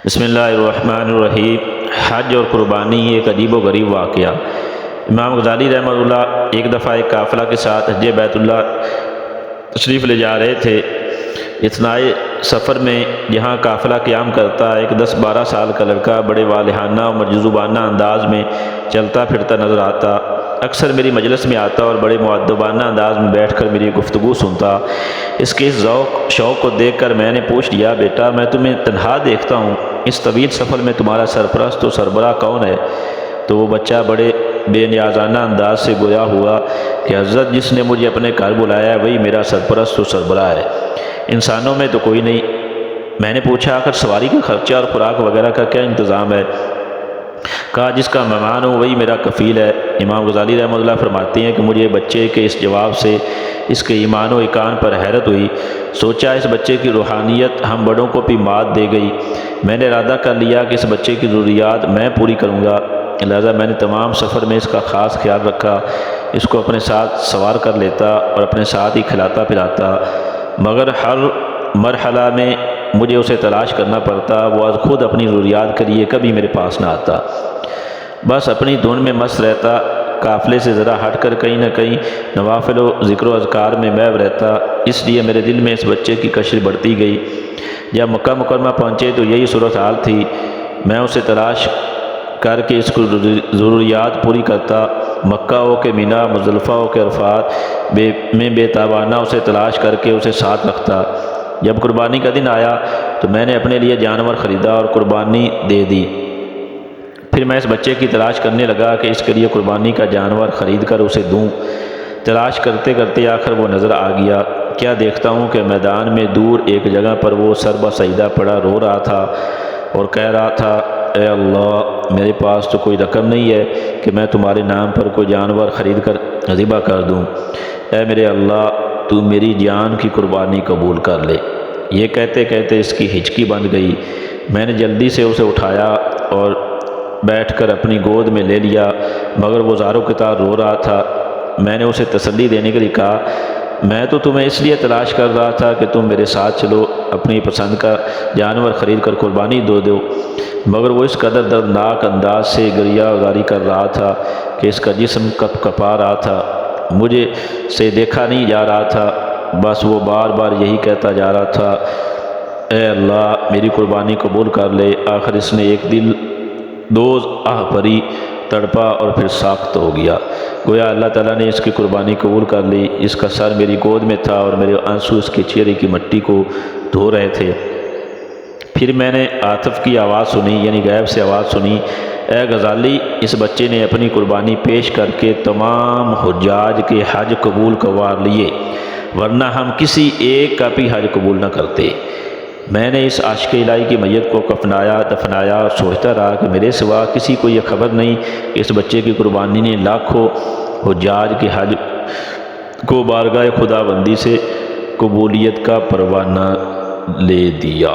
بسم اللہ الرحمن الرحیم۔ حج اور قربانی ایک عجیب و غریب واقعہ۔ امام غزالی رحمہ اللہ ایک دفعہ ایک قافلہ کے ساتھ حج بیت اللہ تشریف لے جا رہے تھے۔ اثنائے سفر میں جہاں قافلہ قیام کرتا ایک 10-12 سال کا لڑکا بڑے والہانہ اور مجذوبانہ انداز میں چلتا پھرتا نظر آتا۔ اکثر میری مجلس میں آتا اور بڑے مؤدبانہ انداز میں بیٹھ کر میری گفتگو سنتا۔ اس کے اس شوق کو دیکھ کر میں نے پوچھ لیا، بیٹا میں تمہیں تنہا دیکھتا ہوں، اس طویل سفر میں تمہارا سرپرست و سربراہ کون ہے؟ تو وہ بچہ بڑے بے نیازانہ انداز سے گویا ہوا کہ حضرت جس نے مجھے اپنے گھر بلایا ہے وہی میرا سرپرست و سربراہ ہے، انسانوں میں تو کوئی نہیں۔ میں نے پوچھا، آخر سواری کا خرچہ اور خوراک وغیرہ کا کیا انتظام ہے؟ کہا، جس کا مہمان ہوں وہی میرا کفیل ہے۔ امام غزالی رحمہ اللہ فرماتے ہیں کہ مجھے بچے کے اس جواب سے اس کے ایمان و ایقان پر حیرت ہوئی۔ سوچا اس بچے کی روحانیت ہم بڑوں کو بھی مات دے گئی۔ میں نے ارادہ کر لیا کہ اس بچے کی ضروریات میں پوری کروں گا، لہذا میں نے تمام سفر میں اس کا خاص خیال رکھا، اس کو اپنے ساتھ سوار کر لیتا اور اپنے ساتھ ہی کھلاتا پلاتا، مگر ہر مرحلہ میں مجھے اسے تلاش کرنا پڑتا، وہ از خود اپنی ضروریات کے لیے کبھی میرے پاس نہ آتا، بس اپنی دھن میں مست رہتا، قافلے سے ذرا ہٹ کر کہیں نہ کہیں نوافل و ذکر و اذکار میں محو رہتا۔ اس لیے میرے دل میں اس بچے کی کشش بڑھتی گئی۔ جب مکہ مکرمہ پہنچے تو یہی صورتحال تھی۔ میں اسے تلاش کر کے اس کو ضروریات پوری کرتا، مکہ ہو کے مینا، مزدلفہ ہو کے عرفات میں بے تابانہ اسے تلاش کر کے اسے ساتھ رکھتا۔ جب قربانی کا دن آیا تو میں نے اپنے لیے جانور خریدا اور قربانی دے دی۔ پھر میں اس بچے کی تلاش کرنے لگا کہ اس کے لیے قربانی کا جانور خرید کر اسے دوں۔ تلاش کرتے کرتے آخر وہ نظر آ گیا۔ کیا دیکھتا ہوں کہ میدان میں دور ایک جگہ پر وہ سر بسجدہ پڑا رو رہا تھا اور کہہ رہا تھا، اے اللہ، میرے پاس تو کوئی رقم نہیں ہے کہ میں تمہارے نام پر کوئی جانور خرید کر ذبح کر دوں، اے میرے اللہ، تو میری جان کی قربانی قبول کر لے۔ یہ کہتے کہتے اس کی ہچکی بند گئی۔ میں نے جلدی سے اسے اٹھایا اور بیٹھ کر اپنی گود میں لے لیا، مگر وہ زاروں کے طرح رو رہا تھا۔ میں نے اسے تسلی دینے کے لیے کہا، میں تو تمہیں اس لیے تلاش کر رہا تھا کہ تم میرے ساتھ چلو، اپنی پسند کا جانور خرید کر قربانی دو، مگر وہ اس قدر دردناک انداز سے گریہ زاری کر رہا تھا کہ اس کا جسم کپ کپا رہا تھا، مجھے سے دیکھا نہیں جا رہا تھا، بس وہ بار بار یہی کہتا جا رہا تھا، اے اللہ، میری قربانی قبول کر لے۔ آخر اس نے ایک دل دوز آہ بھری تڑپا اور پھر ساخت ہو گیا، گویا اللہ تعالیٰ نے اس کی قربانی قبول کر لی۔ اس کا سر میری گود میں تھا اور میرے آنسو اس کے چہرے کی مٹی کو دھو رہے تھے۔ پھر میں نے عاطف کی آواز سنی، یعنی غیب سے آواز سنی، اے غزالی، اس بچے نے اپنی قربانی پیش کر کے تمام حجاج کے حج قبول کروا لیے، ورنہ ہم کسی ایک کا بھی حج قبول نہ کرتے۔ میں نے اس عاشق الہی کی میت کو کفنایا، دفنایا اور سوچتا رہا کہ میرے سوا کسی کو یہ خبر نہیں کہ اس بچے کی قربانی نے لاکھوں حجاج کے حج کو بارگاہ خدا بندی سے قبولیت کا پروانہ لے دیا۔